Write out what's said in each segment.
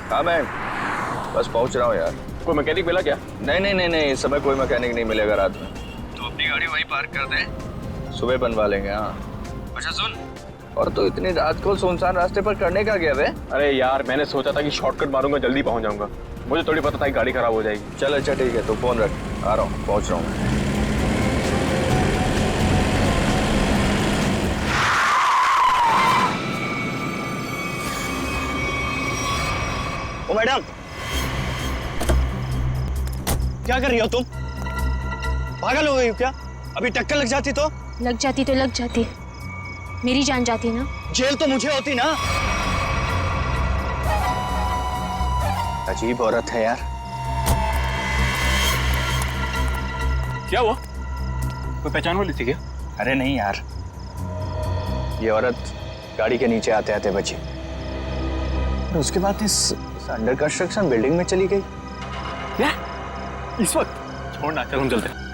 हाँ मैं बस पहुंच रहा हूँ यार। कोई मैकेनिक मिला क्या? नहीं, इस समय कोई मैकेनिक नहीं मिलेगा रात में, तो अपनी गाड़ी वहीं पार्क कर दे, सुबह बनवा लेंगे। हाँ अच्छा सुन, और तो इतनी रात को सुनसान रास्ते पर करने का गया वे? अरे यार मैंने सोचा था कि शॉर्टकट मारूंगा, जल्दी पहुंच जाऊंगा। मुझे थोड़ी पता था कि गाड़ी खराब हो जाएगी। चल अच्छा ठीक है, तो फोन रख, आ रहा हूँ, पहुंच रहा हूँ। ओ मैडम, क्या कर रही हो तुम? पागल हो गई हो क्या? अभी टक्कर लग जाती तो? लग जाती, मेरी जान जाती ना। जेल तो मुझे होती ना। अजीब औरत है यार। क्या हुआ? कोई पहचान वाली थी क्या? अरे नहीं यार, ये औरत गाड़ी के नीचे आते आते बची और उसके बाद इस अंडर कंस्ट्रक्शन बिल्डिंग में चली गई। क्या? इस वक्त? छोड़ना, चल हम चलते हैं।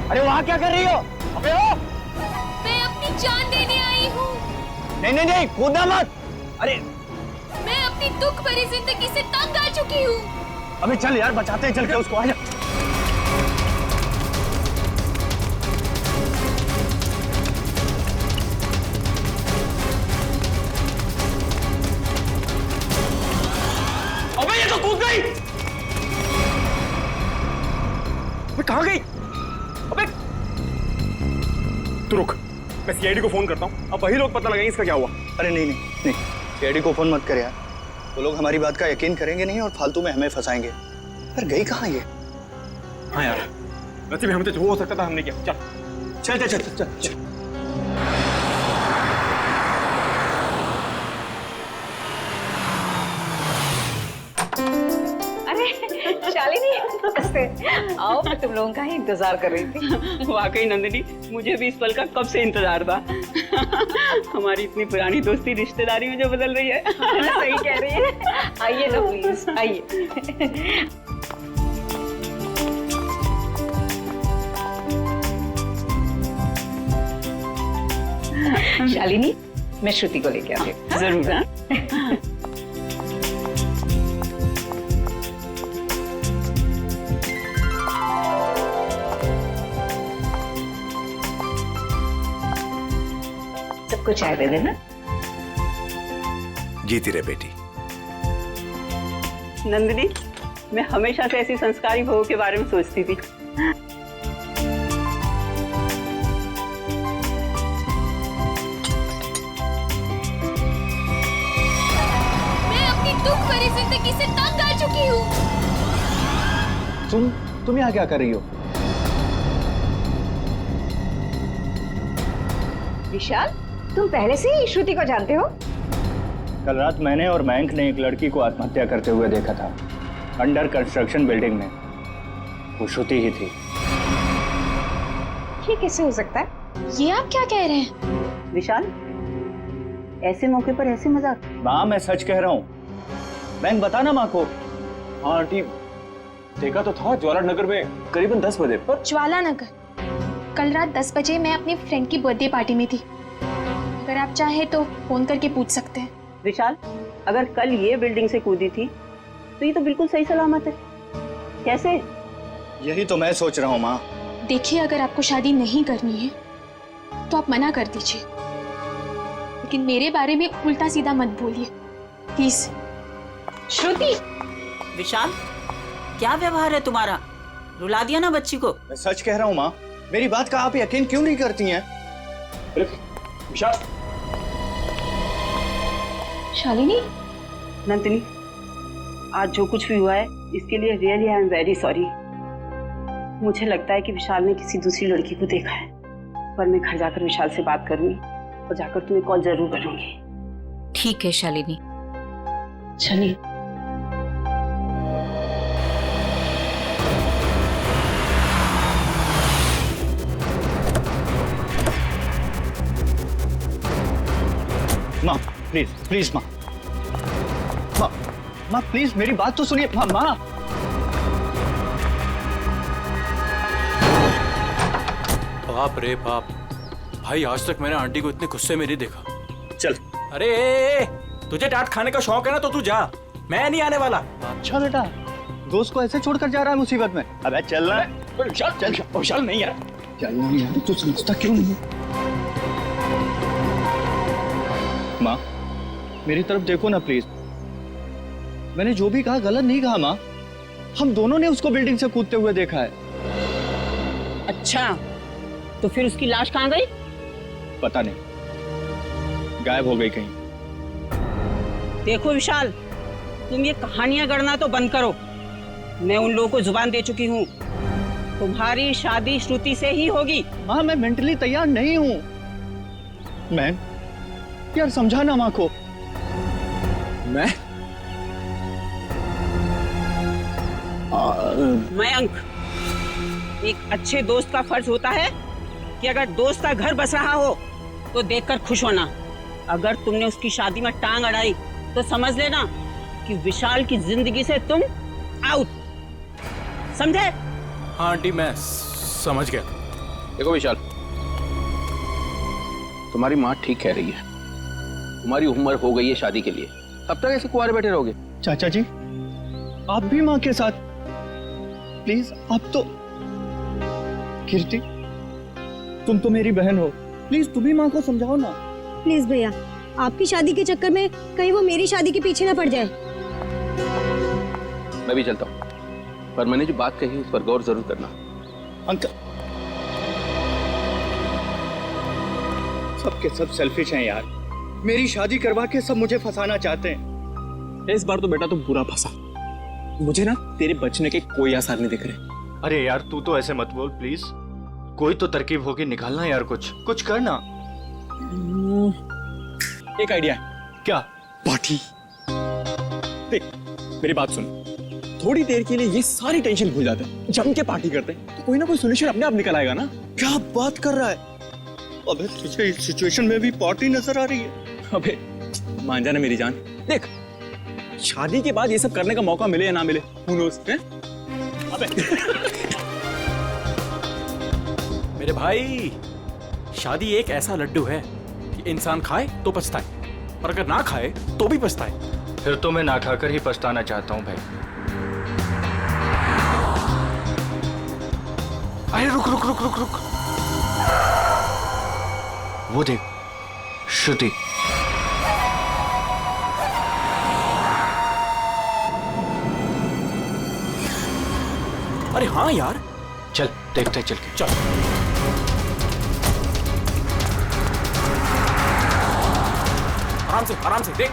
अरे वहां क्या कर रही हो? अबे ओ! मैं अपनी जान देने आई हूँ। नहीं, कूदना मत। अरे मैं अपनी दुख भरी जिंदगी से तंग आ चुकी हूँ। अबे चल यार, बचाते हैं, चल के उसको। आजा। अबे ये तो कूद गई। अबे कहाँ गई? अबे तू रुक, मैं सीआईडी को फोन करता हूँ, अब वही लोग पता लगाएंगे इसका क्या हुआ। अरे नहीं, सीआईडी को फोन मत कर यार, वो लोग हमारी बात का यकीन करेंगे नहीं और फालतू में हमें फंसाएंगे। पर गई कहाँ ये? हाँ यार, वैसे भी हमें तो जो हो सकता था हमने किया। चल। अरे शालिनी, नमस्ते। आओ, मैं तुम लोगों का ही इंतजार कर रही थी। वाकई नंदिनी, मुझे भी इस पल का कब से इंतजार था। हमारी इतनी पुरानी दोस्ती रिश्तेदारी में जो बदल रही है। सही कह रही है। आइए ना प्लीज, आइए। शालिनी, मैं श्रुति को लेके आती हूँ। जरूर। हाँ? सबको चाय दे देना। जीती रहे बेटी। नंदिनी, मैं हमेशा से ऐसी संस्कारी बहू के बारे में सोचती थी। मैं अपनी दुख भरी जिंदगी से तंग आ चुकी हूँ। तुम यहाँ क्या कर रही हो? विशाल, तुम पहले से ही श्रुति को जानते हो? कल रात मैंने और मयंक ने एक लड़की को आत्महत्या करते हुए देखा था, अंडर कंस्ट्रक्शन बिल्डिंग में। वो श्रुति ही थी। ये कैसे हो सकता है? ये आप क्या कह रहे हैं? विशाल, ऐसे मौके पर ऐसे मजाक? माँ, मैं सच कह रहा हूँ। मयंक, बता ना माँ को। हाँ आंटी, देखा तो था ज्वाला नगर में करीबन 10 बजे पर। ज्वाला नगर? कल रात 10 बजे मैं अपनी फ्रेंड की बर्थडे पार्टी में थी। अगर आप चाहे तो फोन करके पूछ सकते हैं। विशाल, अगर कल ये बिल्डिंग से कूदी थी तो ये तो बिल्कुल सही सलामत है। कैसे? यही तो मैं सोच रहा हूँ माँ। देखिए, अगर आपको शादी नहीं करनी है तो आप मना कर दीजिए, लेकिन मेरे बारे में उल्टा सीधा मत बोलिए प्लीज। श्रुति! विशाल, क्या व्यवहार है तुम्हारा? रुला दिया ना बच्ची को। मैं सच कह रहा हूँ माँ, मेरी बात का आप यकीन क्यों नहीं करती हैं? विशाल। शालिनी, नंदिनी, आज जो कुछ भी हुआ है इसके लिए really I am very sorry. मुझे लगता है कि विशाल ने किसी दूसरी लड़की को देखा है, पर मैं घर जाकर विशाल से बात करूंगी और जाकर तुम्हें कॉल जरूर करूंगी। ठीक है शालिनी। चलिए। माँ प्लीज माँ, माँ प्लीज मेरी बात तो सुनिए। माँ बाप रे बाप, भाई आज तक मैंने आंटी को इतने गुस्से में नहीं देखा। चल अरे तुझे डांट खाने का शौक है ना तो तू जा, मैं नहीं आने वाला। अच्छा बेटा, दोस्त को ऐसे छोड़कर जा रहा है मुसीबत में। अबे चल ना। विशाल नहीं यार, चलना यार, तू समझता क्यों नहीं है? माँ, मेरी तरफ देखो ना प्लीज। मैंने जो भी कहा गलत नहीं कहा माँ। हम दोनों ने उसको बिल्डिंग से कूदते हुए देखा है। अच्छा, तो फिर उसकी लाश कहाँ गई? पता नहीं, गायब हो गई कहीं। देखो विशाल, तुम ये कहानियां गढ़ना तो बंद करो। मैं उन लोगों को जुबान दे चुकी हूँ, तुम्हारी शादी श्रुति से ही होगी। माँ, मैं मेंटली तैयार नहीं हूँ। मैं यार समझाना माँ को। मयंक, एक अच्छे दोस्त का फर्ज होता है कि अगर दोस्त का घर बस रहा हो तो देखकर खुश होना। अगर तुमने उसकी शादी में टांग अड़ाई तो समझ लेना कि विशाल की जिंदगी से तुम आउट, समझे? हाँ आंटी मैं समझ गया। देखो विशाल, तुम्हारी माँ ठीक कह रही है। तुम्हारी उम्र हो गई है शादी के लिए, तब तक ऐसे कुंवारे बैठे रहोगे? चाचा जी, आप भी माँ के साथ प्लीज। आप तो कीर्ति, तुम तो मेरी बहन हो, प्लीज तुम भी माँ को समझाओ ना। प्लीज भैया, आपकी शादी के चक्कर में कहीं वो मेरी शादी के पीछे ना पड़ जाए। मैं भी चलता हूँ, पर मैंने जो बात कही उस पर गौर जरूर करना। अंकल, सबके सब सेल्फिश हैं यार। मेरी शादी करवा के सब मुझे फंसाना चाहते हैं। इस बार तो बेटा तुम पूरा फंसा। मुझे ना तेरे बचने के कोई आसार नहीं दिख रहे। अरे यार तू तो ऐसे मत बोल प्लीज। कोई तो तरकीब होगी, निकालना यार, कुछ करना। एक आइडिया है। क्या? पार्टी। देख मेरी बात सुन, थोड़ी देर के लिए ये सारी टेंशन भूल जाते हैं, जम के पार्टी करते हैं तो कोई ना कोई सोल्यूशन अपने आप निकल आएगा ना। क्या बात कर रहा है? अबे तुझे इस सिचुएशन में भी पार्टी नजर आ रही है? अबे मान जाना मेरी जान, देख शादी के बाद ये सब करने का मौका मिले या ना मिले, who knows, हैं? अबे मेरे भाई, शादी एक ऐसा लड्डू है कि इंसान खाए तो पछताए और अगर ना खाए तो भी पछताए। फिर तो मैं ना खाकर ही पछताना चाहता हूँ भाई। अरे रुक रुक रुक रुक रुक, वो देख श्रुति। अरे हाँ यार, चल देखते चल के। चल आराम से देख।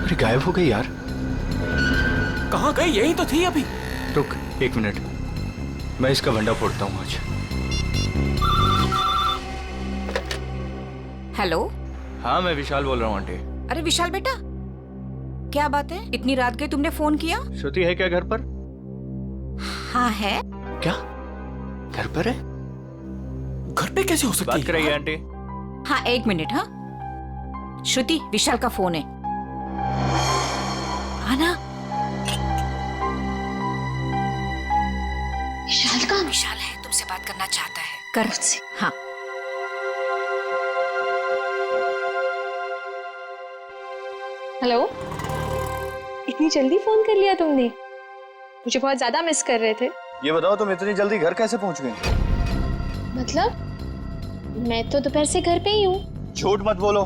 अरे गायब हो गई यार। कहाँ गई? यही तो थी अभी। रुक 1 मिनट, मैं इसका भंडा फोड़ता हूँ आज। हेलो। हाँ मैं विशाल बोल रहा हूँ आंटी। अरे विशाल बेटा, क्या बात है? इतनी रात गई तुमने फोन किया? श्रुति है क्या घर पर? हाँ है। क्या घर पर है? घर पे कैसे हो सकती है? बात कराइए आंटी। हाँ 1 मिनट। हाँ श्रुति, विशाल का फोन है। आना। विशाल का? विशाल है, तुमसे बात करना चाहता है। कर मुझसे। हाँ हेलो, इतनी जल्दी फोन कर लिया तुमने? मुझे बहुत ज्यादा मिस कर रहे थे। ये बताओ तुम इतनी जल्दी घर कैसे पहुंच गई? मतलब मैं तो दोपहर से घर पे ही हूँ। झूठ मत बोलो,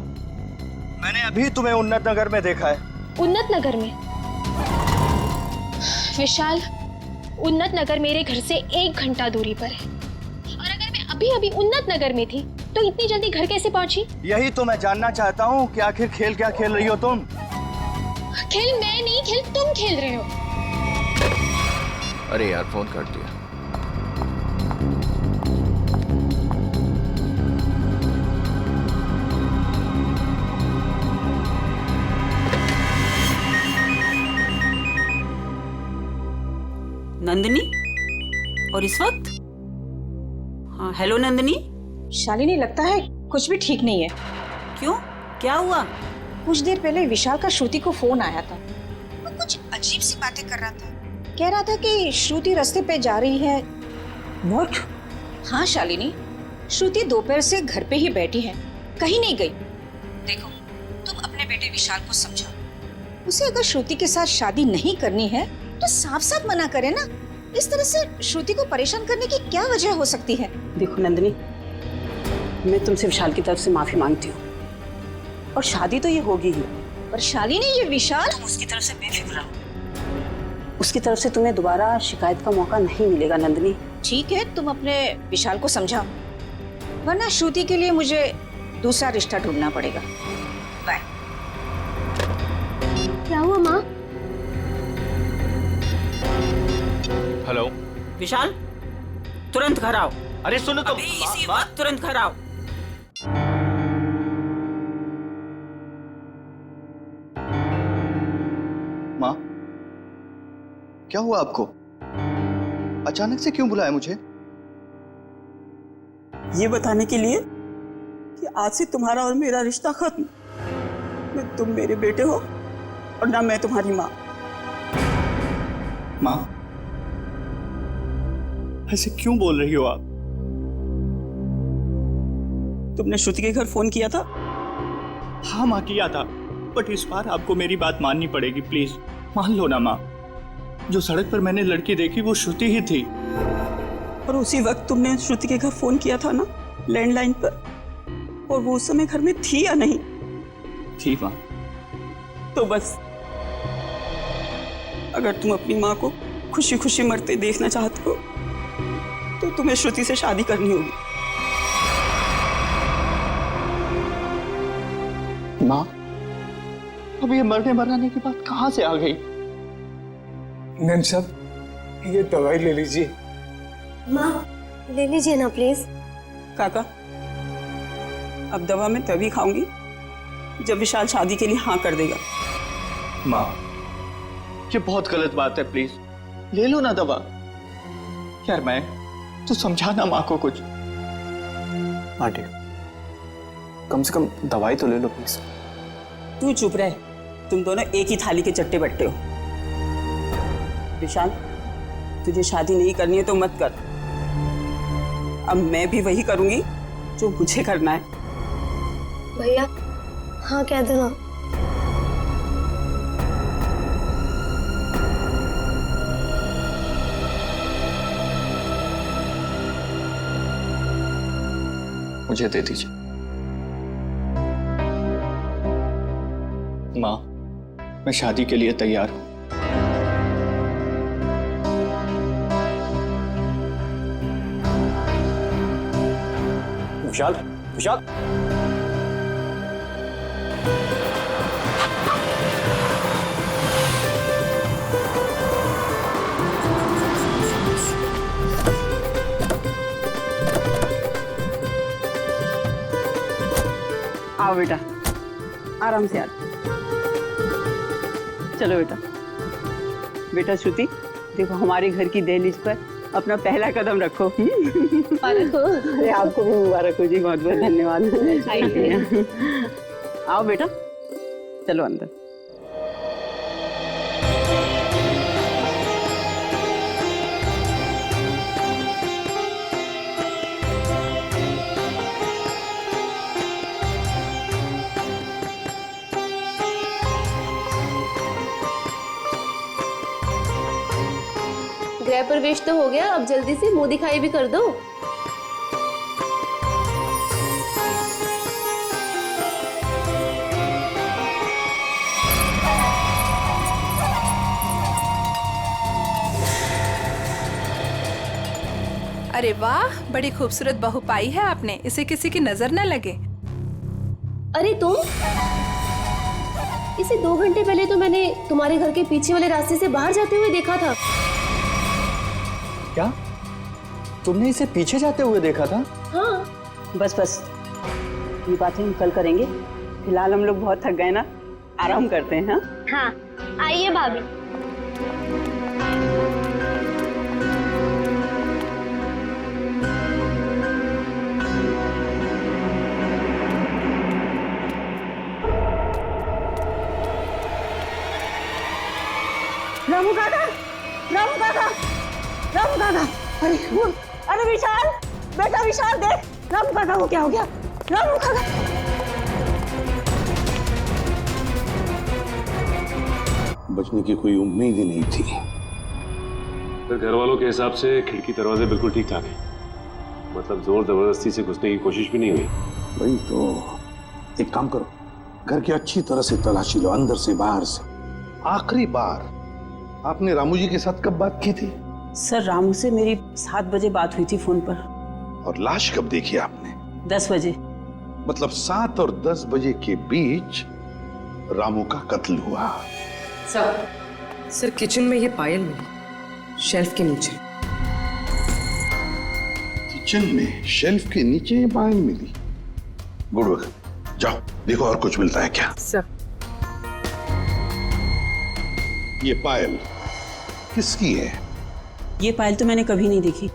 मैंने अभी तुम्हें उन्नत नगर में देखा है। उन्नत नगर में? विशाल, उन्नत नगर मेरे घर से 1 घंटा दूरी पर है, और अगर मैं अभी अभी उन्नत नगर में थी तो इतनी जल्दी घर कैसे पहुंची? यही तो मैं जानना चाहता हूँ कि आखिर खेल क्या खेल रही हो तुम? खेल मैं नहीं, खेल तुम खेल रहे हो। अरे यार फोन कर दिया। नंदिनी, और इस वक्त? हाँ हेलो नंदिनी। शालिनी, लगता है कुछ भी ठीक नहीं है। क्यों, क्या हुआ? कुछ देर पहले विशाल का श्रुति को फोन आया था। वो कुछ अजीब सी बातें कर रहा था। कह रहा था कि श्रुति रास्ते पे जा रही है। व्हाट? हाँ शालिनी, श्रुति दोपहर से घर पे ही बैठी है, कहीं नहीं गई। देखो, तुम अपने बेटे विशाल को समझाओ। उसे अगर श्रुति के साथ शादी नहीं करनी है तो साफ साफ मना करे ना। इस तरह से श्रुति को परेशान करने की क्या वजह हो सकती है? देखो नंदिनी, मैं तुमसे विशाल की तरफ से माफी मांगती हूँ, और शादी तो ये होगी ही। पर शालिनी, ये विशाल, तुम उसकी तरफ से बेफिक्र रहो। उसकी तरफ से तुम्हें दोबारा शिकायत का मौका नहीं मिलेगा नंदिनी। ठीक है, तुम अपने विशाल को समझाओ, वरना श्रुति के लिए मुझे दूसरा रिश्ता ढूंढना पड़ेगा। बाय। क्या हुआ माँ? हेलो विशाल, तुरंत घर आओ। अरे सुनो तो, अभी इसी वक्त तुरंत घर आओ। माँ, क्या हुआ आपको? अचानक से क्यों बुलाया मुझे? ये बताने के लिए कि आज से तुम्हारा और मेरा रिश्ता खत्म। न तुम मेरे बेटे हो और ना मैं तुम्हारी माँ। माँ, ऐसे क्यों बोल रही हो आप? तुमने श्रुति के घर फोन किया था? हाँ माँ, किया था, बट इस बार आपको मेरी बात माननी पड़ेगी, प्लीज मान लो ना माँ। जो सड़क पर मैंने लड़की देखी वो श्रुति ही थी। और उसी वक्त तुमने श्रुति के घर फोन किया था ना, लैंडलाइन पर, और वो उस समय घर में थी या नहीं? थी माँ। तो बस, अगर तुम अपनी माँ को खुशी खुशी मरते देखना चाहते हो तो तुम्हें श्रुति से शादी करनी होगी। माँ, अब ये मरने मराने की बात कहाँ से आ गई? नैन साहब, ये दवाई ले लीजिए। माँ, ले लीजिए ना प्लीज। काका, अब दवा मैं तभी खाऊंगी जब विशाल शादी के लिए हाँ कर देगा। माँ, ये बहुत गलत बात है, प्लीज ले लो ना दवा। यार मैं तो समझाना माँ को कुछ। आंटी, कम से कम दवाई तो ले लो प्लीज। तू चुप रहे, तुम दोनों एक ही थाली के चट्टे बट्टे हो। विशाल, तुझे शादी नहीं करनी है तो मत कर। अब मैं भी वही करूंगी जो मुझे करना है। भैया, हाँ कह दो ना। मुझे दे दीजिए माँ, मैं शादी के लिए तैयार हूं। विशाल, विशाल, आओ बेटा, आराम से आ। चलो बेटा। बेटा श्रुति, देखो हमारे घर की दहलीज पर अपना पहला कदम रखो। अरे आपको भी मुबारक हो जी, बहुत बहुत धन्यवाद। आओ बेटा, चलो अंदर। गृह प्रवेश तो हो गया, अब जल्दी से मुंह दिखाई भी कर दो। अरे वाह, बड़ी खूबसूरत बहू पाई है आपने, इसे किसी की नजर न लगे। अरे तुम, इसे 2 घंटे पहले तो मैंने तुम्हारे घर के पीछे वाले रास्ते से बाहर जाते हुए देखा था। क्या तुमने इसे पीछे जाते हुए देखा था? हाँ। बस बस, ये बातें हम कल करेंगे। फिलहाल हम लोग बहुत थक गए ना, आराम करते हैं। हाँ, आइए भाभी। रामू काका, रामू काका, रामू काका, अरे विशाल, बेटा विशाल देख, रामू काका को क्या हो गया? रामू काका। बचने की कोई उम्मीद ही नहीं थी। फिर घर वालों के हिसाब से खिड़की दरवाजे बिल्कुल ठीक ठाक है, मतलब जोर जबरदस्ती से घुसने की कोशिश भी नहीं हुई। वही तो, एक काम करो, घर की अच्छी तरह से तलाशी लो, अंदर से बाहर से। आखिरी बार आपने रामू जी के साथ कब बात की थी? सर रामू से मेरी 7 बजे बात हुई थी फोन पर। और लाश कब देखी आपने? 10 बजे। मतलब 7 और 10 बजे के बीच रामू का कत्ल हुआ। सर किचन में ये पायल मिली, शेल्फ के नीचे। किचन में शेल्फ के नीचे ये पायल मिली? गुड वर्क, जाओ देखो और कुछ मिलता है क्या। सर ये पायल किसकी है? ये पायल तो मैंने कभी नहीं देखी।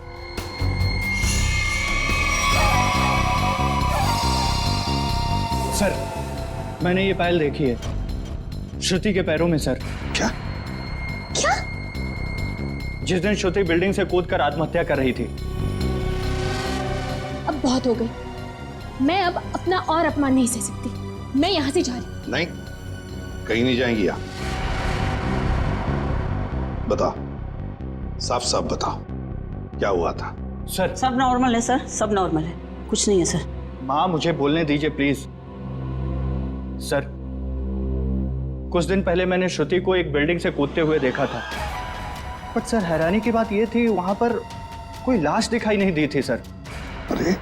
सर मैंने ये पायल देखी है, श्रुति के पैरों में सर। क्या? क्या? जिस दिन श्रुति बिल्डिंग से कूदकर आत्महत्या कर रही थी। अब बहुत हो गई, मैं अब अपना और अपमान नहीं सह सकती, मैं यहाँ से जा रही हूँ। नहीं, कहीं नहीं जाएंगी आप। बताओ, साफ साफ बताओ, क्या हुआ था? सर सब नॉर्मल है सर, सब नॉर्मल है, कुछ नहीं है सर। माँ मुझे बोलने दीजिए प्लीज। सर कुछ दिन पहले मैंने श्रुति को एक बिल्डिंग से कूदते हुए देखा था, बट सर हैरानी की बात यह थी वहां पर कोई लाश दिखाई नहीं दी थी सर। अरे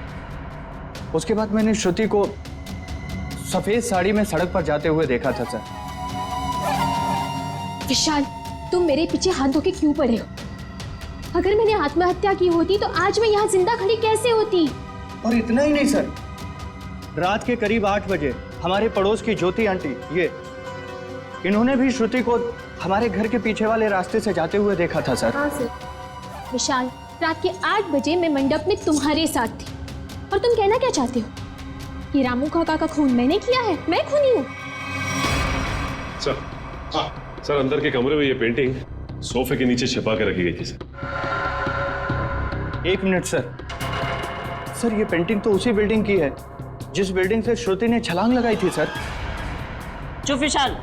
उसके बाद मैंने श्रुति को सफेद साड़ी में सड़क पर जाते हुए देखा था सर। विशाल, तुम मेरे पीछे हाथ धो के क्यों पड़े हो? अगर मैंने आत्महत्या की होती तो आज मैं यहाँ जिंदा खड़ी कैसे होती? और इतना ही नहीं सर, रात के करीब 8 बजे हमारे पड़ोस की ज्योति आंटी, इन्होंने भी श्रुति को हमारे घर के पीछे वाले रास्ते से जाते हुए देखा था सर। हाँ सर। विशाल, रात के 8 बजे मैं मंडप में तुम्हारे साथ थी, और तुम कहना क्या चाहते हो कि रामू काका का खून मैंने किया है? मैं खूनी हूँ? सर अंदर के कमरे में ये पेंटिंग सोफे के नीचे छिपा के रखी गई थी सर। 1 minute sir. सर ये पेंटिंग तो उसी बिल्डिंग की है जिस बिल्डिंग से श्रुति ने छलांग लगाई थी सर। चुप विशाल,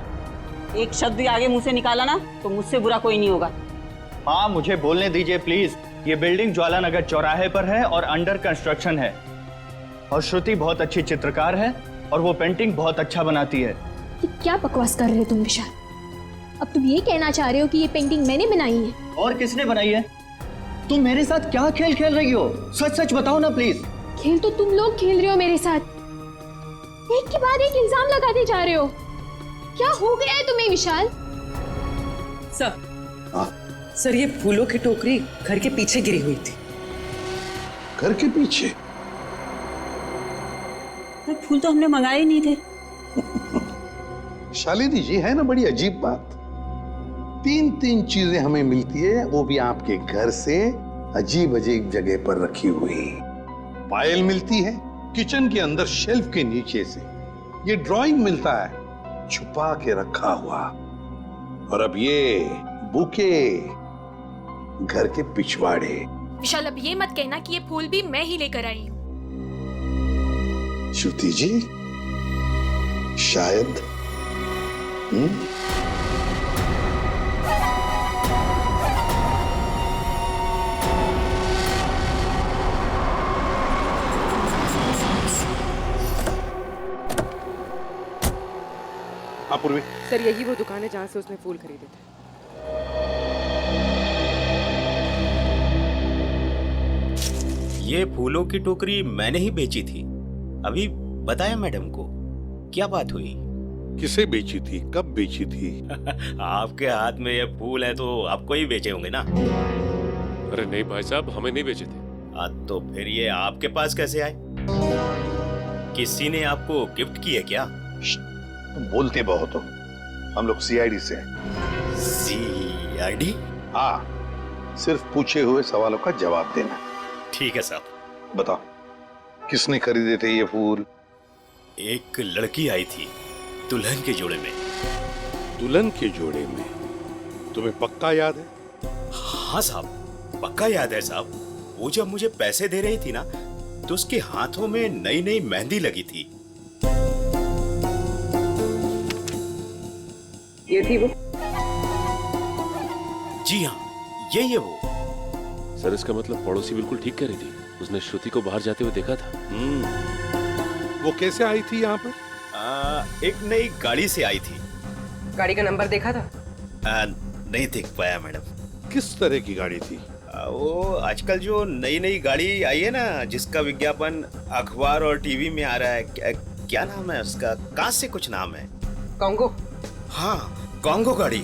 एक शब्द भी आगे मुंह से निकाला ना तो मुझसे बुरा कोई नहीं होगा। माँ मुझे बोलने दीजिए प्लीज। ये बिल्डिंग ज्वालानगर चौराहे पर है और अंडर कंस्ट्रक्शन है, और श्रुति बहुत अच्छी चित्रकार है और वो पेंटिंग बहुत अच्छा बनाती है। ये क्या बकवास कर रहे हो तुम विशाल? अब तुम ये कहना चाह रहे हो कि ये पेंटिंग मैंने बनाई है? और किसने बनाई है? तुम मेरे साथ क्या खेल खेल रही हो? सच सच बताओ ना प्लीज। खेल तो तुम लोग खेल रहे हो मेरे साथ, एक के बाद एक इल्जाम लगाते जा रहे हो। क्या हो गया है तुम्हें विशाल? सर ये फूलों की टोकरी घर के पीछे गिरी हुई थी। घर के पीछे? फूल तो हमने मंगाए ही नहीं थे। शालिनी जी, है ना बड़ी अजीब बात, 3 चीजें हमें मिलती है, वो भी आपके घर से अजीब अजीब जगह पर रखी हुई। पायल मिलती है किचन के अंदर शेल्फ के नीचे से, ये ड्राइंग मिलता है छुपा के रखा हुआ, और अब ये बुके घर के पिछवाड़े। विशाल, अब ये मत कहना कि ये फूल भी मैं ही लेकर आई हूँ। श्रुति जी, शायद पूर्वी। सर यही वो दुकान है जहाँ से उसने फूल खरीदे थे। ये फूलों की टोकरी मैंने ही बेची थी, अभी बताया मैडम को। क्या बात हुई? किसे बेची थी, कब बेची थी? आपके हाथ में ये फूल है तो आपको ही बेचे होंगे ना? अरे नहीं भाई साहब, हमें नहीं बेचे थे। तो फिर ये आपके पास कैसे आए? किसी ने आपको गिफ्ट किए क्या? तुम बोलते बहुत हो, हम लोग सीआईडी से हैं। सीआईडी? हाँ, सिर्फ पूछे हुए सवालों का जवाब देना। ठीक है साहब। बताओ, किसने खरीदे थे ये फूल? एक लड़की आई थी दुल्हन के जोड़े में। दुल्हन के जोड़े में? तुम्हें पक्का याद है? हाँ साहब, पक्का याद है साहब। वो जब मुझे पैसे दे रही थी ना, तो उसके हाथों में नई नई मेहंदी लगी थी। ये थी वो? जी हाँ, यही है वो। सर इसका मतलब पड़ोसी बिल्कुल ठीक कह रही थी, उसने श्रुति को बाहर जाते हुए देखा था। वो कैसे आई थी यहाँ पर? एक नई गाड़ी से आई थी। गाड़ी का नंबर देखा था? नहीं देख पाया मैडम। किस तरह की गाड़ी थी? वो आजकल जो नई नई गाड़ी आई है ना, जिसका विज्ञापन अखबार और टीवी में आ रहा है, क्या नाम है उसका? कांच से कुछ नाम है। कॉन्गो? हाँ, कॉन्गो गाड़ी,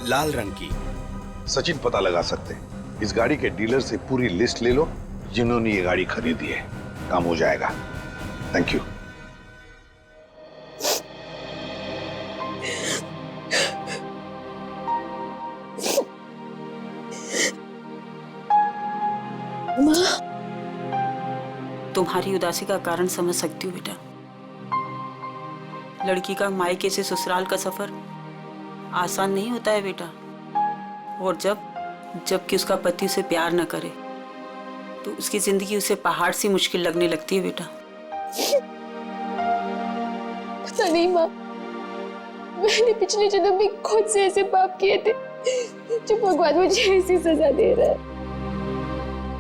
लाल रंग की। सचिन पता लगा सकते हैं। इस गाड़ी के डीलर से पूरी लिस्ट ले लो जिन्होंने ये गाड़ी खरीदी है, काम हो जाएगा। Thank you. तुम्हारी उदासी का कारण समझ सकती हूँ बेटा। लड़की का मायके से ससुराल का सफर आसान नहीं होता है बेटा। और जबकि उसका पति उसे प्यार न करे तो उसकी जिंदगी उसे पहाड़ सी मुश्किल लगने लगती है बेटा। पता नहीं माँ, मैंने पिछले जन्म में खुद से ऐसे पाप किए थे जो भगवान मुझे ऐसी सजा दे रहा है।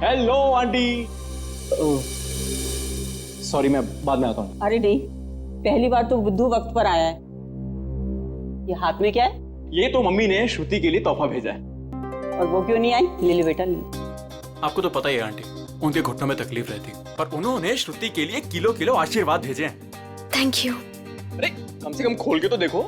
Hello aunty. सॉरी, मैं बाद में आता हूँ। अरे नहीं, पहली बार तो बुद्धू वक्त पर आया है। ये हाथ में क्या है? ये तो मम्मी ने श्रुति के लिए तोहफा भेजा है। और वो क्यों नहीं आई? ले ले बेटा, ले। आपको तो पता ही है आंटी, उनके घुटनों में तकलीफ रहती, पर उन्होंने श्रुति के लिए किलो किलो आशीर्वाद भेजे हैं। Thank you. अरे कम से कम खोल के तो देखो।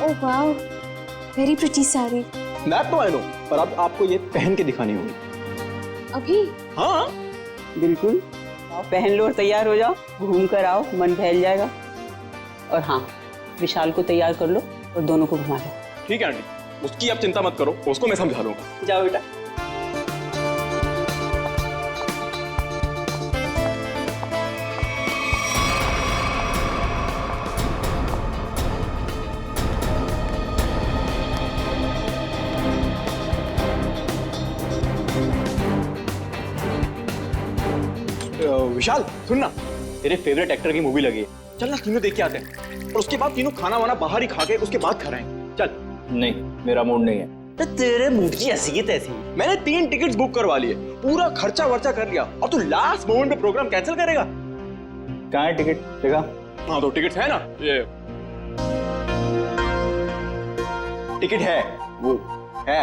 ओह वाह, वेरी प्रिटी साड़ी। मैं तो आई नो, पर अब आपको ये पहन के दिखानी होगी। अभी? हाँ बिल्कुल, आओ पहन लो और तैयार हो जाओ। घूम कर आओ, मन बहल जाएगा। और हाँ, विशाल को तैयार कर लो और दोनों को घुमा लो। ठीक है आंटी, उसकी आप चिंता मत करो, उसको मैं समझा लूंगा। जाओ बेटा। विशाल सुन ना, तेरे फेवरेट एक्टर की मूवी लगी है, चल ना तीनों देख के आते हैं। और उसके बाद तीनों खाना वाना बाहर ही खा के उसके बाद कराएंगे। चल। नहीं, मेरा मूड नहीं है। तो तेरे मूड की ऐसी की तैसी। मैंने 3 टिकट्स बुक करवा लिए, पूरा खर्चा वर्चा कर लिया, और तू लास्ट मोमेंट पे प्रोग्राम कैंसिल करेगा? कहाँ है टिकट? देखा? हाँ तो टिकट है ना, ये टिकट है, वो है।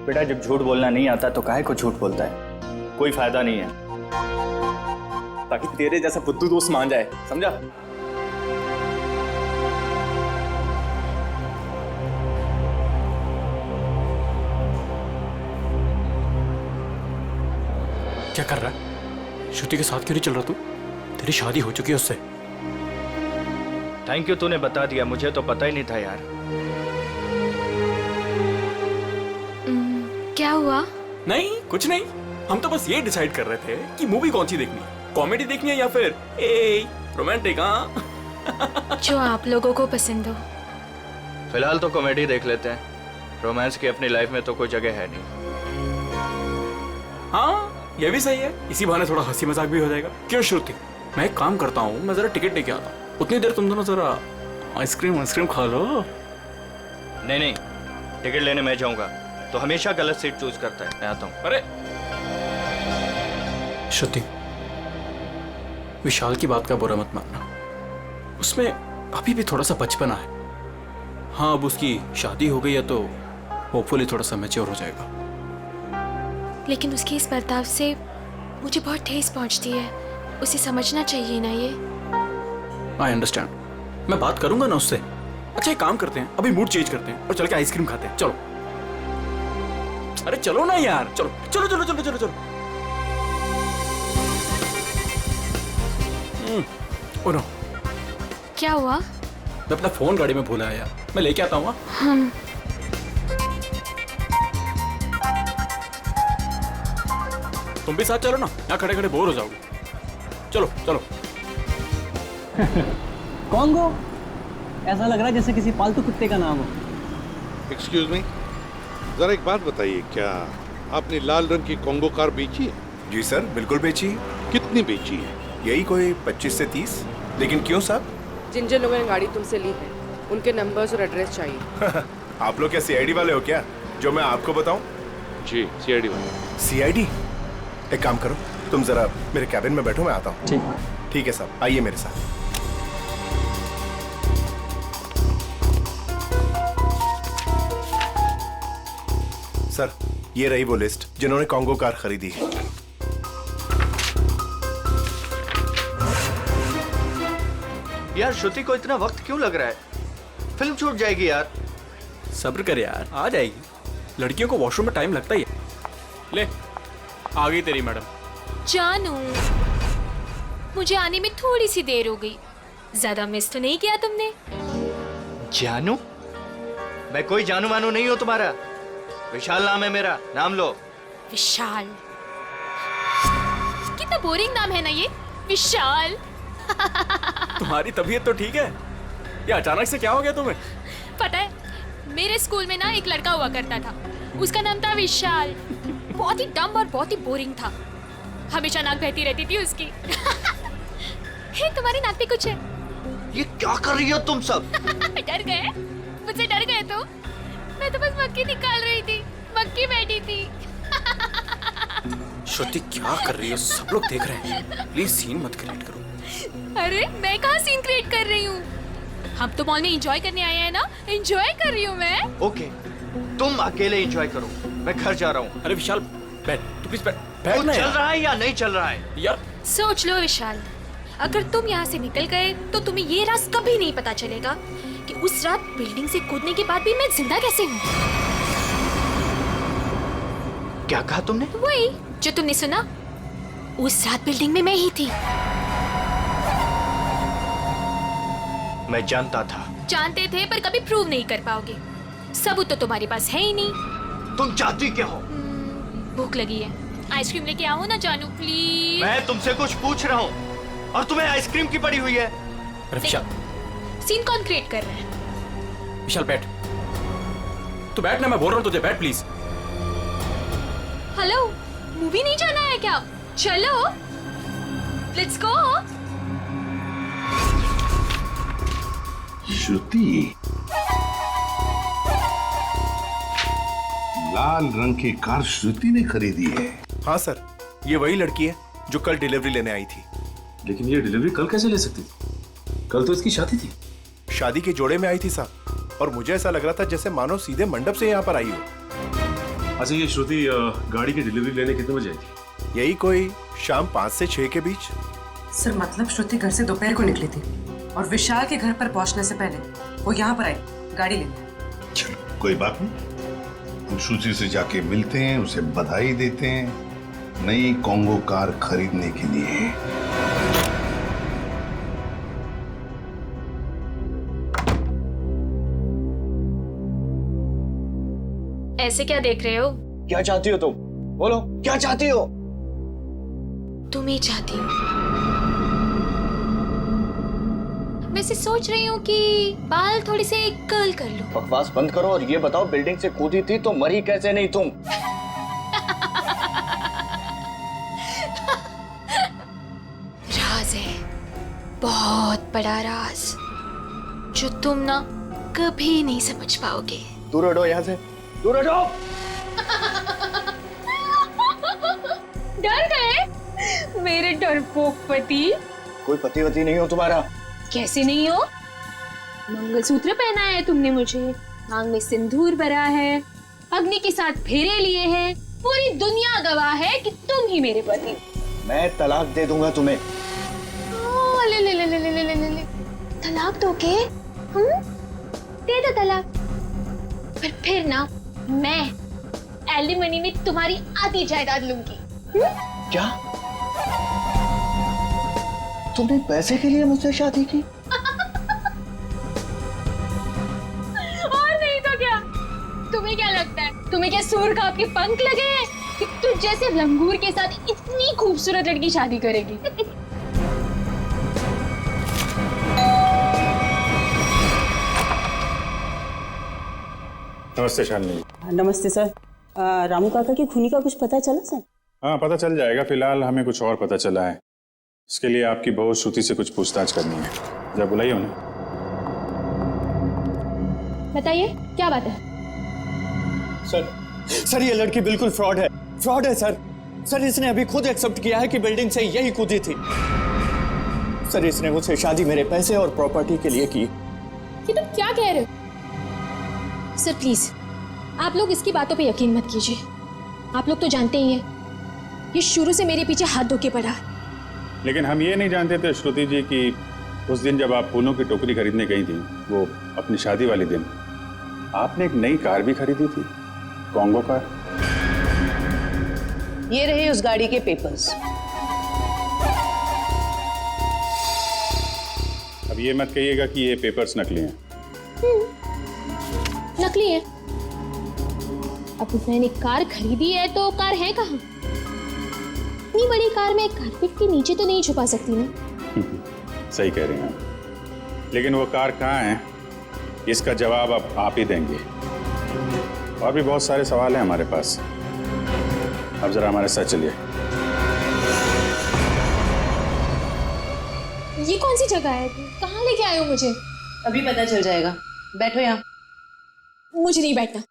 बेटा जब झूठ बोलना नहीं आता तो काहे को झूठ बोलता है? कोई फायदा नहीं है। ताकि तेरे जैसा बुद्धू दोस्त मान जाए, समझा? क्या कर रहा है? श्रुति के साथ क्यों नहीं चल रहा तू? तेरी शादी हो चुकी है उससे। थैंक यू, तूने बता दिया, मुझे तो पता ही नहीं था यार। क्या हुआ? नहीं कुछ नहीं, हम तो बस ये डिसाइड कर रहे थे कि मूवी कौन सी देखनी है, कॉमेडी देखनी है या फिर रोमांटिक। हाँ जो आप लोगों को पसंद हो। फिलहाल तो कॉमेडी देख लेते हैं, रोमांस की अपनी लाइफ में तो कोई जगह है नहीं। हाँ ये भी सही है, इसी बहाने थोड़ा हंसी मजाक भी हो जाएगा। क्यों श्रुति, मैं एक काम करता हूँ, मैं जरा टिकट लेके आता हूँ, उतनी देर तुम दोनों जरा आइसक्रीम खा लो। नहीं, टिकट लेने मैं जाऊंगा तो हमेशा गलत सीट चूज करता है। मैं आता हूँ। अरे श्रुति, विशाल की बात का बुरा मत मानना, उसमें अभी भी थोड़ा सा बचपना है। हाँ अब उसकी शादी हो गई है तो होपफुली थोड़ा सा मैच्योर हो जाएगा। लेकिन उसके इस बर्ताव से मुझे बहुत ठेस पहुंचती है, उसे समझना चाहिए ना ये। आई अंडरस्टैंड, मैं बात करूंगा ना उससे। अच्छा एक काम करते हैं, अभी मूड चेंज करते हैं और चल के आइसक्रीम खाते हैं। चलो। अरे चलो ना यार, चलो चलो चलो चलो चलो चलो। ओ नो, क्या हुआ? मैं अपना फोन गाड़ी में भूला है यार, मैं लेके आता हूँ। तुम भी साथ चलो ना, यहाँ खड़े खड़े बोर हो जाओगे। चलो चलो। कॉन्गो, ऐसा लग रहा है जैसे किसी पालतू कुत्ते का नाम हो। एक्सक्यूज मी, जरा एक बात बताइए, क्या आपने लाल रंग की कॉन्गो कार बेची है? जी सर, बिल्कुल बेची है। कितनी बेची है? यही कोई 25 से 30। लेकिन क्यों साहब? जिन जिन लोगों ने गाड़ी तुमसे ली है उनके नंबर्स और एड्रेस चाहिए। आप लोग क्या सीआईडी वाले हो क्या, जो मैं आपको बताऊं? जी सीआईडी वाले। सीआईडी? एक काम करो, तुम जरा मेरे कैबिन में बैठो, मैं आता हूँ। ठीक है साहब, आइए मेरे साथ। सर, ये रही वो लिस्ट जिन्होंने कॉन्गो कार खरीदी है। यार श्रुति को इतना वक्त क्यों लग रहा है? फिल्म छूट जाएगी यार। सब्र कर यार, आ जाएगी। लड़कियों को वॉशरूम में टाइम लगता ही है। ले, आ गई तेरी मैडम। जानू, मुझे आने में थोड़ी सी देर हो गई। ज्यादा मिस तो नहीं किया तुमने? जानू? मैं कोई जानू मानू नहीं हूं तुम्हारा। विशाल नाम है मेरा, नाम लो। विशाल? कितना बोरिंग नाम है ना ये, विशाल। तुम्हारी तबीयत तो ठीक है? ये अचानक से क्या हो गया तुम्हें? पता है, मेरे स्कूल में ना एक लड़का हुआ करता था, उसका नाम था विशाल। बहुत ही डम और बहुत ही बोरिंग था, हमेशा नाक बहती रहती थी उसकी। हे, तुम्हारी नाक पे कुछ है? ये क्या कर रही हो तुम सब? डर गए? मुझसे डर गए तुम? मैं तो बस मक्खी निकाल रही थी, मक्खी बैठी थी। श्रुति क्या कर रही है, सब लोग देख रहे हैं। प्लीज सीन मत क्रिएट करो। अरे मैं कहाँ सीन क्रिएट कर रही हूँ? हम तो मॉल में एंजॉय करने आए हैं ना, एंजॉय कर रही हूँ मैं। ओके, तुम अकेले एंजॉय करो, मैं घर जा रहा हूँ। अरे विशाल बैठ, तू प्लीज बैठ ना। चल रहा है या नहीं चल रहा है यार? सोच लो विशाल, अगर तुम यहाँ से निकल गए तो तुम्हें ये राज कभी नहीं पता चलेगा कि उस रात बिल्डिंग से कूदने के बाद भी मैं जिंदा कैसे हूँ। क्या कहा तुमने? वही जो तुमने सुना, उस रात बिल्डिंग में मैं ही थी। मैं जानता था। जानते थे पर कभी प्रूव नहीं कर पाओगे, सबूत तो तुम्हारे पास है ही नहीं। तुम चाहती क्या हो? भूख लगी है, आइसक्रीम लेके आओ ना जानू प्लीज। मैं तुमसे कुछ पूछ रहा हूँ और तुम्हें आइसक्रीम की पड़ी हुई है। अरे विशाल, सीन कौन क्रिएट कर रहा है? विशाल बैठ, तू बैठ ना, मैं बोल रहा हूँ तुझे, बैठ प्लीज। हेलो, मूवी नहीं जाना है क्या? चलो, लेट्स गो। श्रुति, लाल रंग की कार श्रुति ने खरीदी है? हाँ सर, ये वही लड़की है जो कल डिलीवरी लेने आई थी। लेकिन ये डिलीवरी कल कैसे ले सकती थी? कल तो इसकी शादी थी। शादी के जोड़े में आई थी साहब, और मुझे ऐसा लग रहा था जैसे मानो सीधे मंडप से यहाँ पर आई हो। अच्छा, ये श्रुति गाड़ी की डिलीवरी लेने कितने बजे आई थी? यही कोई शाम 5 से 6 के बीच। सर मतलब श्रुति घर से दोपहर को निकली थी और विशाल के घर पर पहुंचने से पहले वो यहाँ पर आई गाड़ी लेने। चलो कोई बात नहीं, हम श्रुति से जाके मिलते हैं, उसे बधाई देते हैं नई कॉन्गो कार खरीदने के लिए। ऐसे क्या देख रहे हो? क्या चाहती हो तुम? बोलो, क्या चाहती हो? तुम ही चाहती हो। वैसे सोच रही हूँ कि बाल थोड़ी से कर्ल कर लो। बकवास बंद करो और ये बताओ, बिल्डिंग से कूदी थी तो मरी कैसे नहीं तुम? राज है, बहुत बड़ा राज, जो तुम ना कभी नहीं समझ पाओगे। दूर हटो यहाँ से, दूर हटो। डर गए मेरे डरपोक पति? कोई पति वती नहीं हो तुम्हारा। कैसे नहीं हो? मंगलसूत्र पहना है तुमने मुझे, मांग में सिंदूर भरा है, अग्नि के साथ फेरे लिए हैं, पूरी दुनिया गवाह है कि तुम ही मेरे पति। मैं तलाक दे दूंगा तुम्हें। ले ले ले ले ले ले ले ले। तलाक दोगे? दे दो तलाक, पर फिर ना मैं एलिमनी में तुम्हारी आधी जायदाद लूंगी। क्या? तुमने पैसे के लिए मुझसे शादी की? और नहीं तो क्या? तुम्हें क्या लगता है, तुम्हें क्या सूर का आपके पंख लगे हैं कि तुझ जैसे लंगूर के साथ इतनी खूबसूरत लड़की शादी करेगी? नमस्ते शालिनी। नमस्ते सर। रामू काका की खूनी का कुछ पता चला सर? हाँ, पता चल जाएगा। फिलहाल हमें कुछ और पता चला है। इसके लिए आपकी बहू श्रुति से कुछ पूछताछ करनी है। जब बुलाइए उन्हें। बताइए क्या बात है? सर ये लड़की बिल्कुल फ्रॉड है सर। सर इसने अभी खुद एक्सेप्ट किया है कि बिल्डिंग से यही कूदी थी। सर इसने मुझसे शादी मेरे पैसे और प्रॉपर्टी के लिए की। ये तुम क्या कह रहे हो? सर प्लीज आप लोग इसकी बातों पे यकीन मत कीजिए। आप लोग तो जानते ही हैं ये शुरू से मेरे पीछे हाथ धो के पड़ा। लेकिन हम ये नहीं जानते थे श्रुति जी कि उस दिन जब आप फूलों की टोकरी खरीदने गई थी, वो अपनी शादी वाले दिन, आपने एक नई कार भी खरीदी थी, कॉन्गो कार। ये रहे उस गाड़ी के पेपर्स। अब ये मत कहिएगा कि ये पेपर्स नकली हैं। नकली है? अब मैंने कार खरीदी है तो कार है कहाँ? इतनी बड़ी कार में कारपेट के नीचे तो नहीं छुपा सकती ना। सही कह रहे हैं आप। लेकिन वो कार कहाँ है, इसका जवाब अब आप ही देंगे। और भी बहुत सारे सवाल हैं हमारे पास। अब जरा हमारे साथ चलिए। ये कौन सी जगह है? कहाँ लेके आए हो मुझे? अभी पता चल जाएगा। बैठो यहाँ। मुझे नहीं बैठना।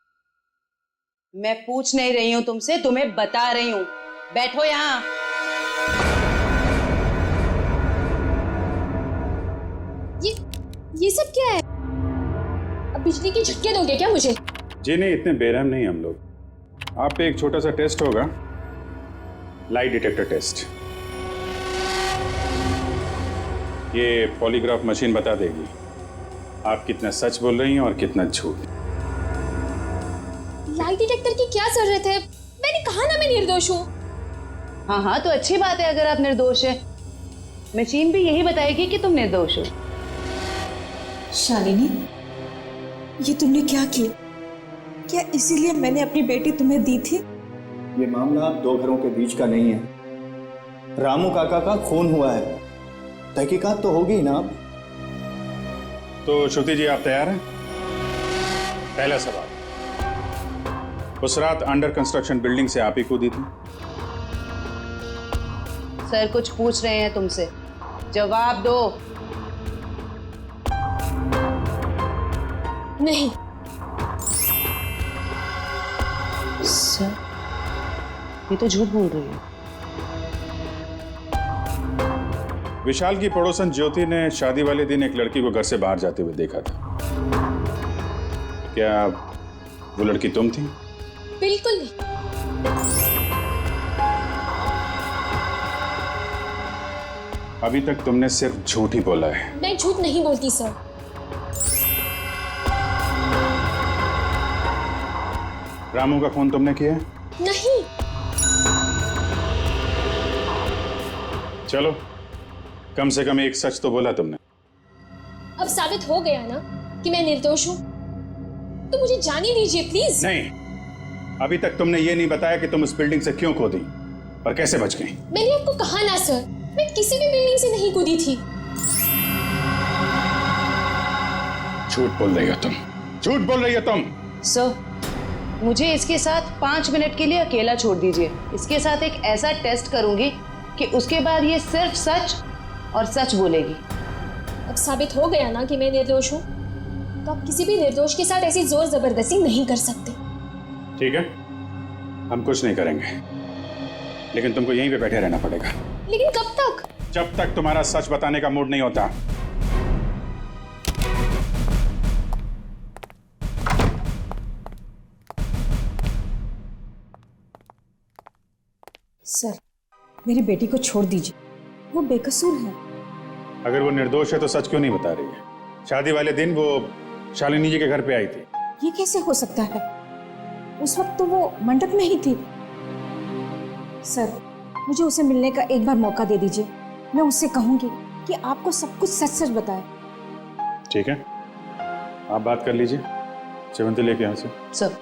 मैं पूछ नहीं रही हूँ तुमसे, तुम्हें बता रही हूँ। बैठो यहाँ। ये सब क्या है? अब बिजली के झटके दोगे क्या मुझे? जी नहीं, इतने बेरहम नहीं हम लोग। आप पे एक छोटा सा टेस्ट होगा, लाइट डिटेक्टर टेस्ट। ये पॉलीग्राफ मशीन बता देगी आप कितना सच बोल रही हैं और कितना झूठ। लाइट डिटेक्टर की क्या जरूरत है? मैंने कहा ना मैं निर्दोष हूँ। हाँ तो अच्छी बात है अगर आप निर्दोष है। मशीन भी यही बताएगी कि तुम निर्दोष हो। शालिनी, ये तुमने क्या किया? क्या इसीलिए मैंने अपनी बेटी तुम्हें दी थी? ये मामला दो घरों के बीच का नहीं है। रामू काका का खून हुआ है, तहकीकात तो होगी ना। तो श्रुति जी, आप तैयार हैं? पहला सवाल, उस रात अंडर कंस्ट्रक्शन बिल्डिंग से आप ही कूदी थी? सर कुछ पूछ रहे हैं तुमसे, जवाब दो। नहीं। सर ये तो झूठ बोल रही है। विशाल की पड़ोसन ज्योति ने शादी वाले दिन एक लड़की को घर से बाहर जाते हुए देखा था। क्या वो लड़की तुम थी? बिल्कुल नहीं। अभी तक तुमने सिर्फ झूठ ही बोला है। मैं झूठ नहीं बोलती सर। रामू का खून तुमने किया? नहीं। चलो, कम से कम एक सच तो बोला तुमने। अब साबित हो गया ना कि मैं निर्दोष हूँ, तो मुझे जाने दीजिए प्लीज। नहीं, अभी तक तुमने ये नहीं बताया कि तुम उस बिल्डिंग से क्यों कूदी और कैसे बच गई। मैंने आपको कहा ना सर, मैं किसी भी बिल्डिंग से नहीं कूदी थी। झूठ बोल रही हो तुम, झूठ बोल रही हो तुम। सर मुझे इसके साथ 5 मिनट के लिए अकेला छोड़ दीजिए। इसके साथ एक ऐसा टेस्ट करूंगी कि उसके बाद ये सिर्फ सच और सच बोलेगी। अब साबित हो गया ना कि मैं निर्दोष हूँ, तो आप किसी भी निर्दोष के साथ ऐसी जोर जबरदस्ती नहीं कर सकते। ठीक है, हम कुछ नहीं करेंगे, लेकिन तुमको यहीं पे बैठे रहना पड़ेगा। लेकिन कब तक? जब तक तुम्हारा सच बताने का मूड नहीं होता। सर मेरी बेटी को छोड़ दीजिए, वो बेकसूर है। अगर वो निर्दोष है तो सच क्यों नहीं बता रही है? शादी वाले दिन वो शालिनी जी के घर पे आई थी। ये कैसे हो सकता है? उस वक्त तो वो मंडप में ही थी। सर मुझे उसे मिलने का एक बार मौका दे दीजिए। मैं उससे कहूंगी कि आपको सब कुछ सच सच बताए। ठीक है, आप बात कर लीजिए। सेवंती लेके यहाँ से। सर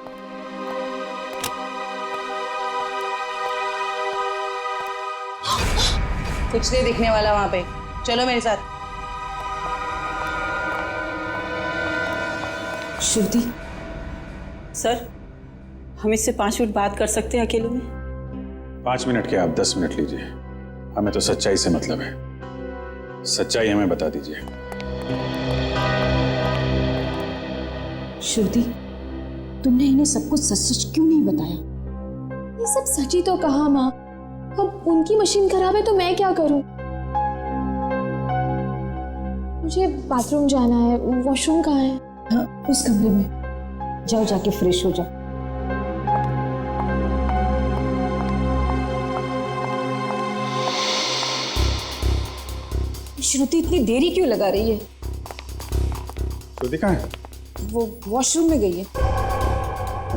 कुछ नहीं दिखने वाला वहां पे, चलो मेरे साथ। श्रुति सर, हम इससे 5 मिनट बात कर सकते हैं अकेले में? 5 मिनट के आप 10 मिनट लीजिए, हमें तो सच्चाई से मतलब है। सच्चाई हमें बता दीजिए। श्रुति, तुमने इन्हें सब कुछ सच सच क्यों नहीं बताया? ये सब सच ही तो कहा माँ। अब उनकी मशीन खराब है तो मैं क्या करूं? मुझे बाथरूम जाना है। वॉशरूम कहाँ है? हाँ, उस कमरे में जाओ, जाके फ्रेश हो जाओ। श्रुति इतनी देरी क्यों लगा रही है? श्रुति कहाँ है? वो वॉशरूम में गई है।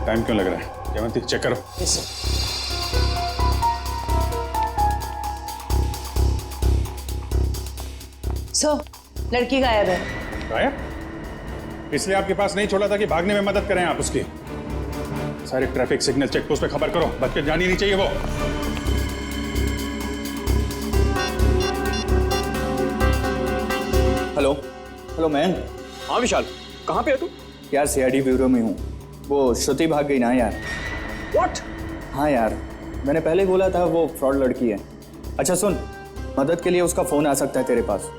टाइम क्यों लग रहा है? जयवंती चेक करो। Yes sir. सर, लड़की गायब है। गायब? इसलिए आपके पास नहीं छोड़ा था कि भागने में मदद करें आप उसकी। सारे ट्रैफिक सिग्नल चेक पोस्ट पे खबर करो, बच के जानी नहीं चाहिए वो। Hello hello man. हाँ विशाल, कहाँ पे है तू? यार सीआईडी ब्यूरो में हूँ। वो श्रुति भाग गई ना यार। व्हाट? हाँ यार, मैंने पहले बोला था वो फ्रॉड लड़की है। अच्छा सुन, मदद के लिए उसका फ़ोन आ सकता है तेरे पास,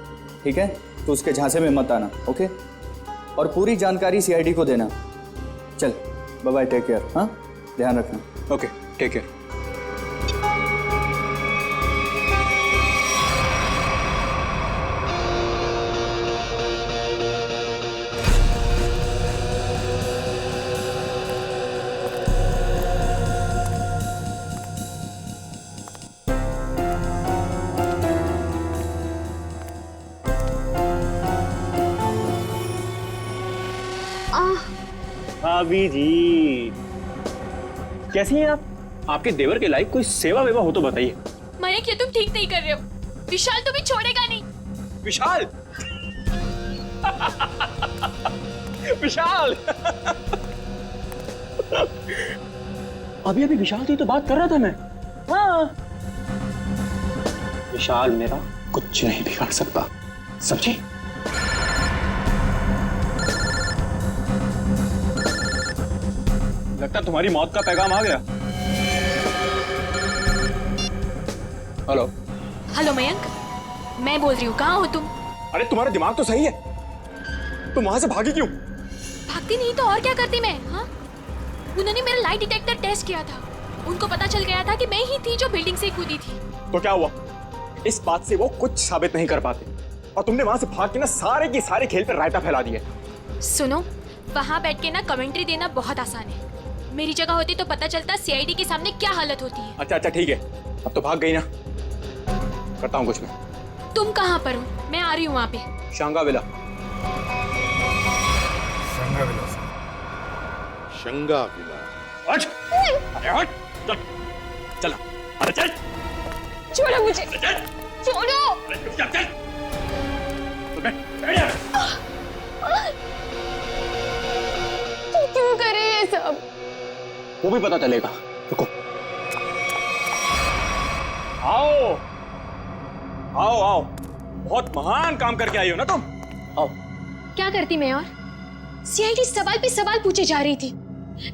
ठीक है? तो उसके झांसे में मत आना, ओके? और पूरी जानकारी सीआईडी को देना। चल बाय बाय, टेक केयर। हाँ, ध्यान रखना। Okay, take care. भाभी जी, कैसी हैं आप? आपके देवर के लायक कोई सेवा वेवा हो तो बताइए। मयंक, ये तुम ठीक नहीं कर रहे हो। विशाल तुम्हें छोड़ेगा नहीं। विशाल विशाल अभी अभी विशाल से तो बात कर रहा था मैं। हाँ, विशाल मेरा कुछ नहीं बिगाड़ सकता, समझे? लगता तुम्हारी मौत का पैगाम आ गया। हेलो हेलो मयंक, मैं बोल रही हूँ, कहाँ हो तुम? अरे तुम्हारा दिमाग तो सही है, तुम वहां से भागी क्यों? भागती नहीं तो और क्या करती मैं? हाँ, उन्होंने मेरा लाई डिटेक्टर टेस्ट किया था। उनको पता चल गया था कि मैं ही थी जो बिल्डिंग से कूदी थी। तो क्या हुआ? इस बात से वो कुछ साबित नहीं कर पाते और तुमने वहां से भाग के ना सारे के सारे खेल पर रायता फैला दिए। सुनो, वहां बैठ के ना कमेंट्री देना बहुत आसान है। मेरी जगह होती तो पता चलता सीआईडी के सामने क्या हालत होती है। अच्छा अच्छा ठीक है, अब तो भाग गई ना, करता हूँ कुछ मैं। तुम कहाँ पर हो? मैं आ रही हूँ वहाँ पे। शांगाविला। शंगाविला। हट! अरे हट! चल, चल, अरे चल! छोड़ो मुझे! छोड़ो! अरे चल, चल! बैठ यहाँ। तुम क्यों कर रहे ये सब? वो भी पता चलेगा, रुको। आओ आओ आओ, बहुत महान काम करके आई हो ना तुम। आओ। क्या करती मैं और? सीआईडी सवाल पे सवाल पूछे जा रही थी,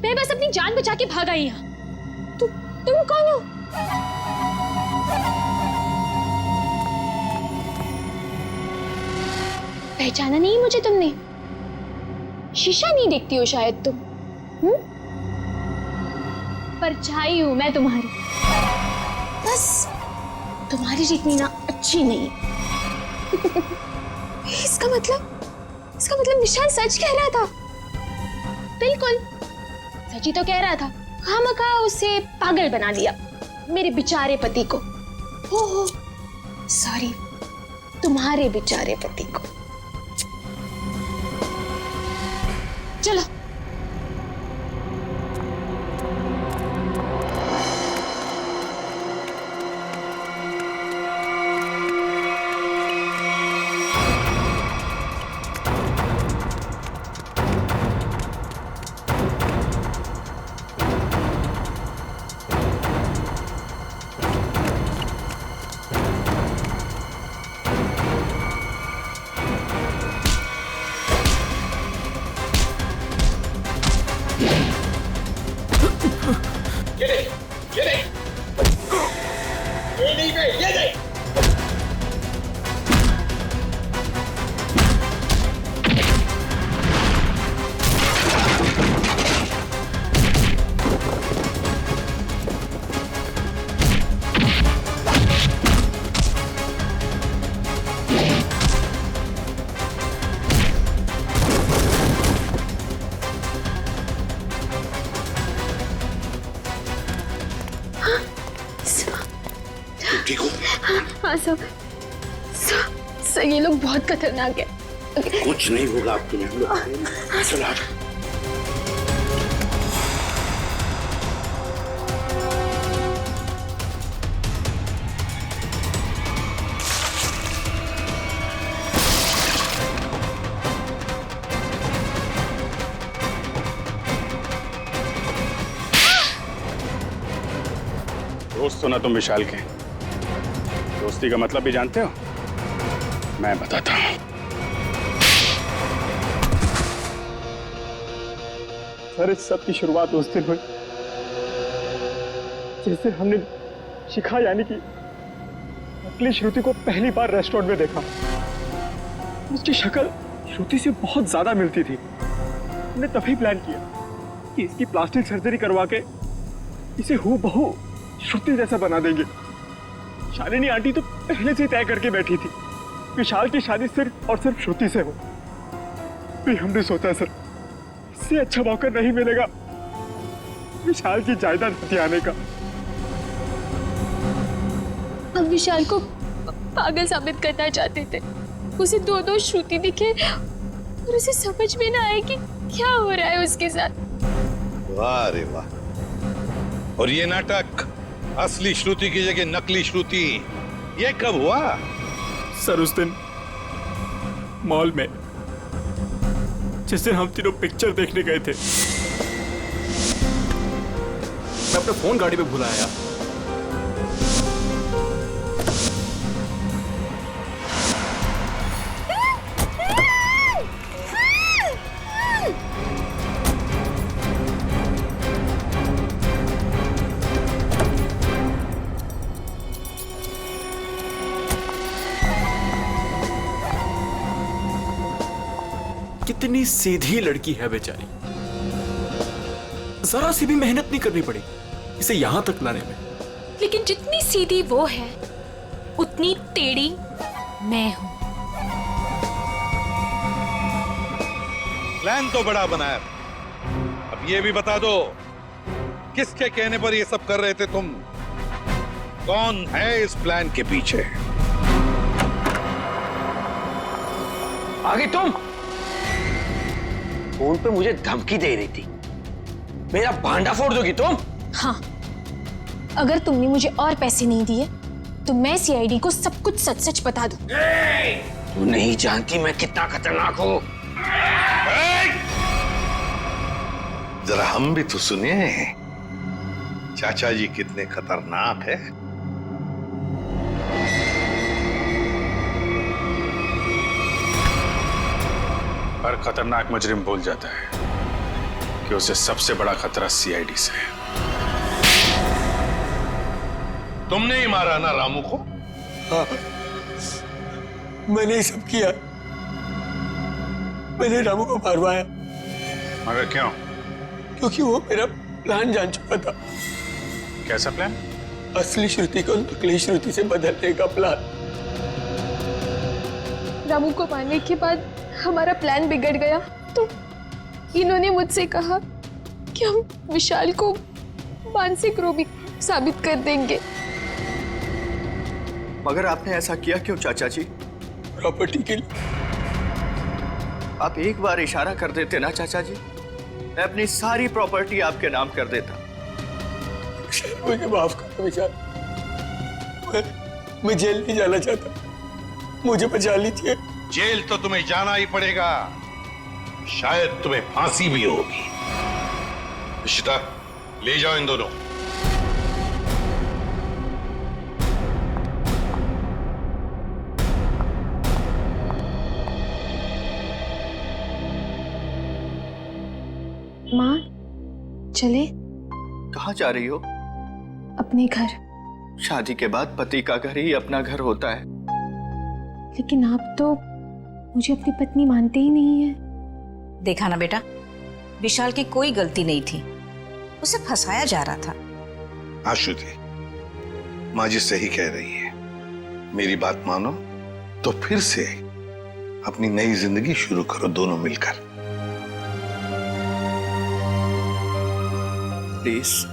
मैं बस अपनी जान बचा के भाग आई यहाँ। तुम कौन हो? पहचाना नहीं मुझे तुमने? शीशा नहीं देखती हो शायद तुम? परछाई हूं मैं तुम्हारी, बस तुम्हारी जितनी ना अच्छी नहीं। इसका मतलब विशाल सच कह रहा था। बिल्कुल सच ही तो कह रहा था। खामखा उसे पागल बना दिया, मेरे बेचारे पति को। हो सॉरी, तुम्हारे बेचारे पति को। चलो। नहीं पे, ये देख। ठीक हो? हाँ सब ये लोग बहुत खतरनाक है। कुछ नहीं होगा आप तुम्हें। चलो आ जाओ। दोस्त हो ना तुम विशाल के? दोस्ती का मतलब भी जानते हो? मैं बताता हूं। सर इस सब की शुरुआत उस दिन हुई जैसे हमने शिखा यानी कि नकली श्रुति को पहली बार रेस्टोरेंट में देखा। उसकी शक्ल श्रुति से बहुत ज्यादा मिलती थी। हमने तभी प्लान किया कि इसकी प्लास्टिक सर्जरी करवा के इसे हूबहू श्रुति जैसा बना देंगे। शालिनी आंटी तो पहले से तय करके बैठी थी विशाल की शादी सिर्फ और सिर्फ श्रुति से हो। फिर हमने सोचा सर इससे अच्छा मौका नहीं मिलेगा विशाल की जायदाद हथियाने का। हम विशाल को पागल साबित करना चाहते थे। उसे दो श्रुति दिखे और उसे समझ में ना आए कि क्या हो रहा है उसके साथ। वाह रे वाह। और ये नाटक असली श्रुति की जगह नकली श्रुति, ये कब हुआ? सर उस दिन मॉल में जिस दिन हम तीनों पिक्चर देखने गए थे। मैं अपना फोन गाड़ी में भूल आया। कितनी सीधी लड़की है बेचारी, जरा सी भी मेहनत नहीं करनी पड़ी इसे यहां तक लाने में। लेकिन जितनी सीधी वो है उतनी टेढ़ी मैं हूं। प्लान तो बड़ा बनाया, अब ये भी बता दो किसके कहने पर ये सब कर रहे थे तुम? कौन है इस प्लान के पीछे? आगे तुम फोन पे मुझे धमकी दे रही थी, मेरा भांडा फोड़ दोगी तुम? हाँ, अगर तुमने मुझे और पैसे नहीं दिए तो मैं सीआईडी को सब कुछ सच सच बता दूं। तू नहीं जानती मैं कितना खतरनाक हूं। जरा हम भी तो सुनिए चाचा जी कितने खतरनाक है। हर खतरनाक मुजरिम भूल जाता है कि उसे सबसे बड़ा खतरा सीआईडी से है। तुमने ही मारा ना रामू को? हाँ, मैंने ही सब किया। मैंने रामू को मारवाया। मगर क्यों? क्योंकि वो मेरा प्लान जान चुका था। कैसा प्लान? असली श्रुति को नकली श्रुति से बदलने का प्लान। रामू को मारने के बाद हमारा प्लान बिगड़ गया तो इन्होंने मुझसे कहा कि हम विशाल को मानसिक रोगी साबित कर देंगे। मगर आपने ऐसा किया क्यों चाचा जी? प्रॉपर्टी के लिए। आप एक बार इशारा कर देते ना चाचा जी, मैं अपनी सारी प्रॉपर्टी आपके नाम कर देता। मुझे माफ करो विशाल, मैं जेल नहीं जाना चाहता, मुझे बचा लीजिए। जेल तो तुम्हें जाना ही पड़ेगा, शायद तुम्हें फांसी भी होगी। इशिता, ले जाओ इन दोनों। माँ, चले? कहाँ जा रही हो? अपने घर। शादी के बाद पति का घर ही अपना घर होता है। लेकिन आप तो मुझे अपनी पत्नी मानते ही नहीं है। देखा ना बेटा, विशाल की कोई गलती नहीं थी, उसे फंसाया जा रहा था। हाँ श्रुति, माँ जी सही कह रही है। मेरी बात मानो तो फिर से अपनी नई जिंदगी शुरू करो दोनों मिलकर। प्लीज